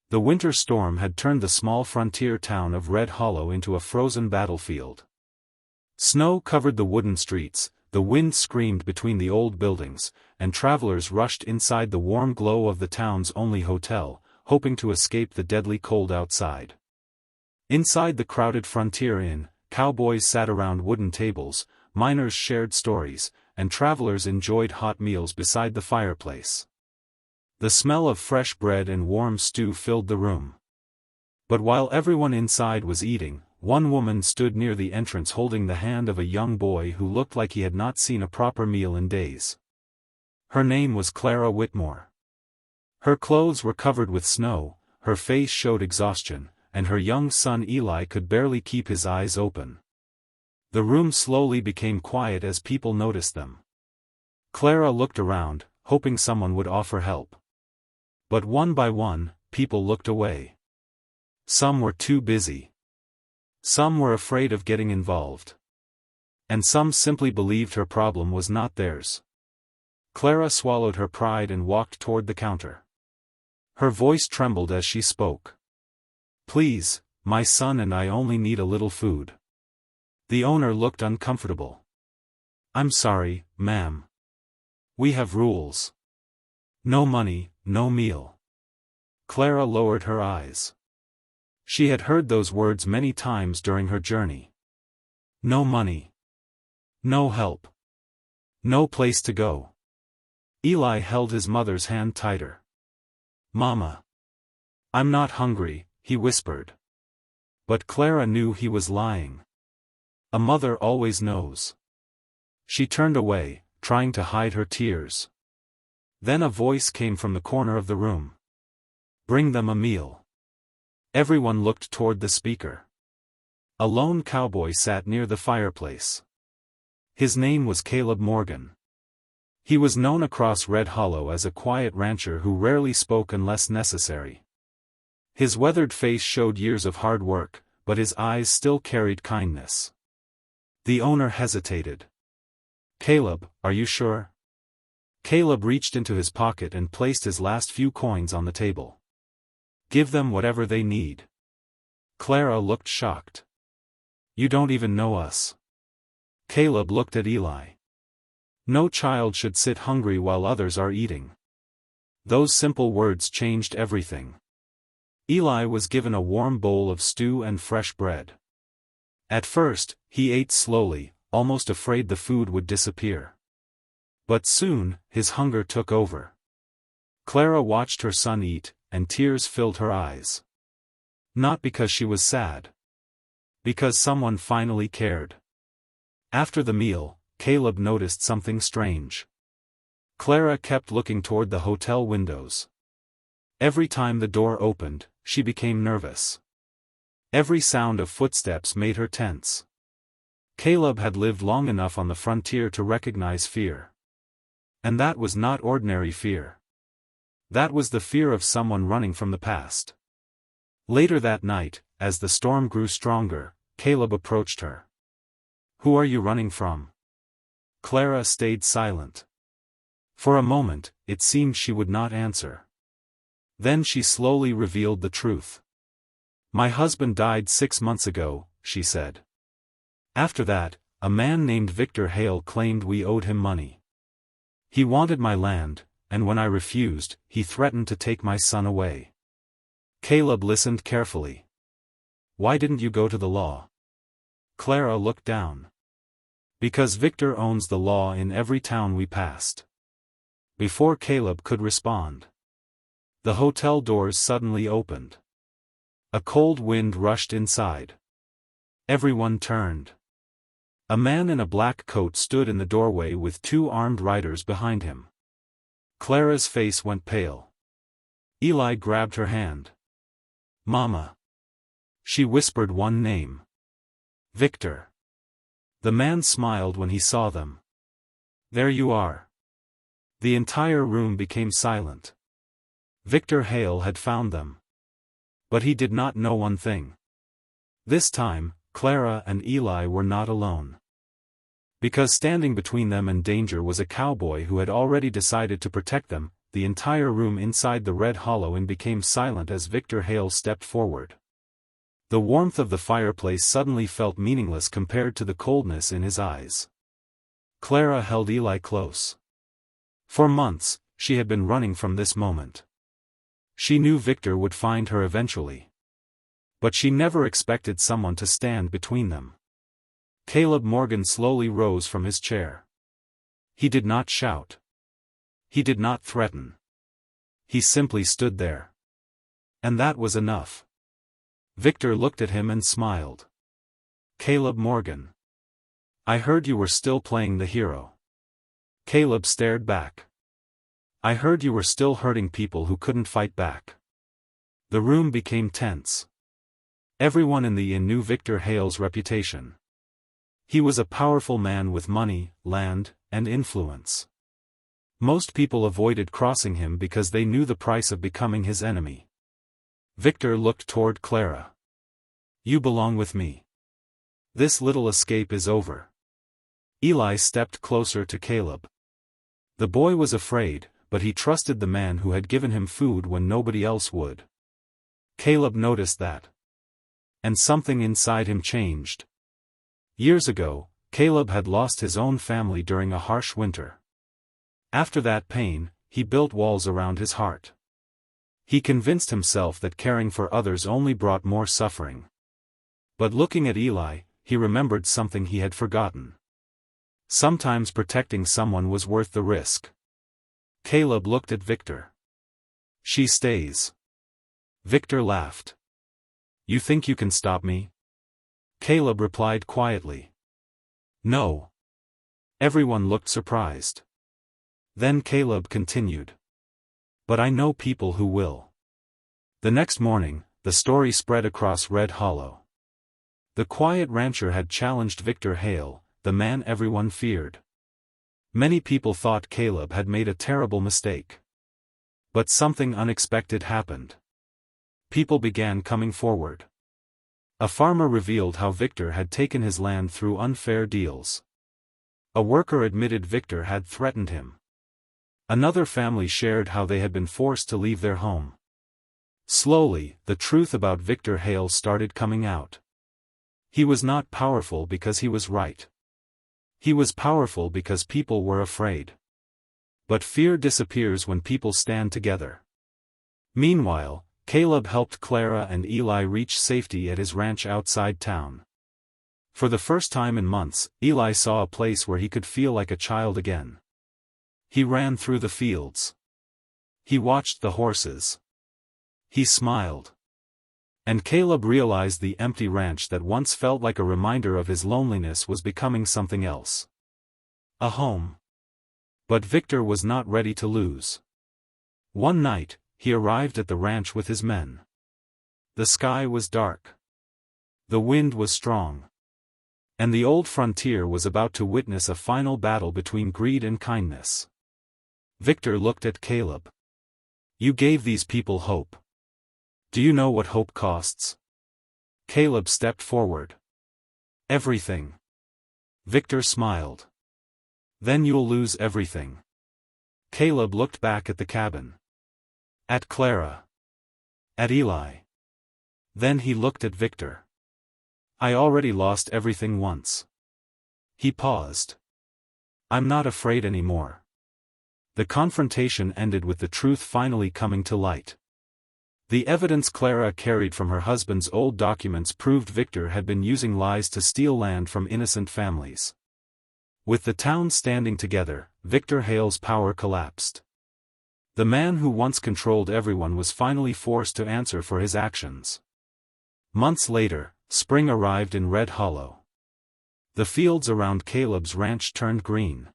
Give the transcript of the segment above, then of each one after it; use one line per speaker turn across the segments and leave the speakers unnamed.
The winter storm had turned the small frontier town of Red Hollow into a frozen battlefield. Snow covered the wooden streets, the wind screamed between the old buildings, and travelers rushed inside the warm glow of the town's only hotel, hoping to escape the deadly cold outside. Inside the crowded frontier inn, cowboys sat around wooden tables, miners shared stories, and travelers enjoyed hot meals beside the fireplace. The smell of fresh bread and warm stew filled the room. But while everyone inside was eating, one woman stood near the entrance holding the hand of a young boy who looked like he had not seen a proper meal in days. Her name was Clara Whitmore. Her clothes were covered with snow, her face showed exhaustion, and her young son Eli could barely keep his eyes open. The room slowly became quiet as people noticed them. Clara looked around, hoping someone would offer help. But one by one, people looked away. Some were too busy. Some were afraid of getting involved. And some simply believed her problem was not theirs. Clara swallowed her pride and walked toward the counter. Her voice trembled as she spoke. "Please, my son and I only need a little food." The owner looked uncomfortable. "I'm sorry, ma'am. We have rules. No money, no meal." Clara lowered her eyes. She had heard those words many times during her journey. No money. No help. No place to go. Eli held his mother's hand tighter. "Mama. I'm not hungry," he whispered. But Clara knew he was lying. A mother always knows. She turned away, trying to hide her tears. Then a voice came from the corner of the room. "Bring them a meal." Everyone looked toward the speaker. A lone cowboy sat near the fireplace. His name was Caleb Morgan. He was known across Red Hollow as a quiet rancher who rarely spoke unless necessary. His weathered face showed years of hard work, but his eyes still carried kindness. The owner hesitated. "Caleb, are you sure?" Caleb reached into his pocket and placed his last few coins on the table. "Give them whatever they need." Clara looked shocked. "You don't even know us." Caleb looked at Eli. No child should sit hungry while others are eating. Those simple words changed everything. Eli was given a warm bowl of stew and fresh bread. At first, he ate slowly, almost afraid the food would disappear. But soon, his hunger took over. Clara watched her son eat, and tears filled her eyes. Not because she was sad. Because someone finally cared. After the meal, Caleb noticed something strange. Clara kept looking toward the hotel windows. Every time the door opened, she became nervous. Every sound of footsteps made her tense. Caleb had lived long enough on the frontier to recognize fear. And that was not ordinary fear. That was the fear of someone running from the past. Later that night, as the storm grew stronger, Caleb approached her. "Who are you running from?" Clara stayed silent. For a moment, it seemed she would not answer. Then she slowly revealed the truth. "My husband died 6 months ago," she said. "After that, a man named Victor Hale claimed we owed him money. He wanted my land, and when I refused, he threatened to take my son away." Caleb listened carefully. "Why didn't you go to the law?" Clara looked down. "Because Victor owns the law in every town we passed." Before Caleb could respond, the hotel doors suddenly opened. A cold wind rushed inside. Everyone turned. A man in a black coat stood in the doorway with 2 armed riders behind him. Clara's face went pale. Eli grabbed her hand. "Mama." She whispered one name. "Victor." The man smiled when he saw them. "There you are." The entire room became silent. Victor Hale had found them. But he did not know one thing. This time, Clara and Eli were not alone. Because standing between them and danger was a cowboy who had already decided to protect them, the entire room inside the Red Hollow Inn became silent as Victor Hale stepped forward. The warmth of the fireplace suddenly felt meaningless compared to the coldness in his eyes. Clara held Eli close. For months, she had been running from this moment. She knew Victor would find her eventually. But she never expected someone to stand between them. Caleb Morgan slowly rose from his chair. He did not shout. He did not threaten. He simply stood there. And that was enough. Victor looked at him and smiled. Caleb Morgan. I heard you were still playing the hero. Caleb stared back. I heard you were still hurting people who couldn't fight back. The room became tense. Everyone in the inn knew Victor Hale's reputation. He was a powerful man with money, land, and influence. Most people avoided crossing him because they knew the price of becoming his enemy. Victor looked toward Clara. You belong with me. This little escape is over. Eli stepped closer to Caleb. The boy was afraid, but he trusted the man who had given him food when nobody else would. Caleb noticed that. And something inside him changed. Years ago, Caleb had lost his own family during a harsh winter. After that pain, he built walls around his heart. He convinced himself that caring for others only brought more suffering. But looking at Eli, he remembered something he had forgotten. Sometimes protecting someone was worth the risk. Caleb looked at Victor. She stays. Victor laughed. You think you can stop me? Caleb replied quietly. No. Everyone looked surprised. Then Caleb continued. But I know people who will. The next morning, the story spread across Red Hollow. The quiet rancher had challenged Victor Hale, the man everyone feared. Many people thought Caleb had made a terrible mistake. But something unexpected happened. People began coming forward. A farmer revealed how Victor had taken his land through unfair deals. A worker admitted Victor had threatened him. Another family shared how they had been forced to leave their home. Slowly, the truth about Victor Hale started coming out. He was not powerful because he was right. He was powerful because people were afraid. But fear disappears when people stand together. Meanwhile, Caleb helped Clara and Eli reach safety at his ranch outside town. For the first time in months, Eli saw a place where he could feel like a child again. He ran through the fields. He watched the horses. He smiled. And Caleb realized the empty ranch that once felt like a reminder of his loneliness was becoming something else. A home. But Victor was not ready to lose. One night, he arrived at the ranch with his men. The sky was dark. The wind was strong. And the old frontier was about to witness a final battle between greed and kindness. Victor looked at Caleb. You gave these people hope. Do you know what hope costs? Caleb stepped forward. Everything. Victor smiled. Then you'll lose everything. Caleb looked back at the cabin. At Clara. At Eli. Then he looked at Victor. I already lost everything once. He paused. I'm not afraid anymore. The confrontation ended with the truth finally coming to light. The evidence Clara carried from her husband's old documents proved Victor had been using lies to steal land from innocent families. With the town standing together, Victor Hale's power collapsed. The man who once controlled everyone was finally forced to answer for his actions. Months later, spring arrived in Red Hollow. The fields around Caleb's ranch turned green.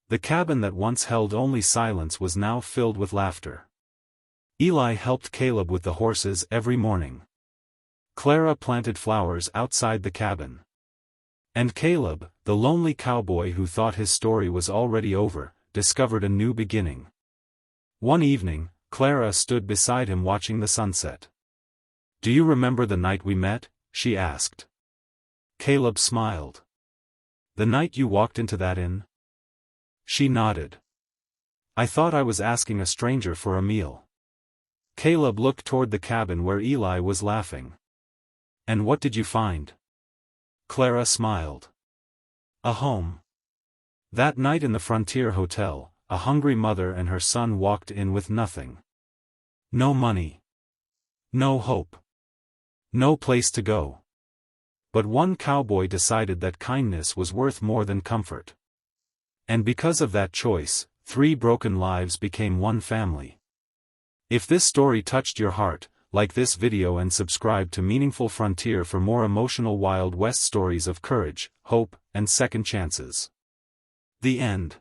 The cabin that once held only silence was now filled with laughter. Eli helped Caleb with the horses every morning. Clara planted flowers outside the cabin. And Caleb, the lonely cowboy who thought his story was already over, discovered a new beginning. One evening, Clara stood beside him watching the sunset. Do you remember the night we met? She asked. Caleb smiled. The night you walked into that inn? She nodded. I thought I was asking a stranger for a meal. Caleb looked toward the cabin where Eli was laughing. And what did you find? Clara smiled. A home. That night in the Frontier Hotel, a hungry mother and her son walked in with nothing. No money. No hope. No place to go. But one cowboy decided that kindness was worth more than comfort. And because of that choice, 3 broken lives became one family. If this story touched your heart, like this video and subscribe to Meaningful Frontier for more emotional Wild West stories of courage, hope, and second chances. The end.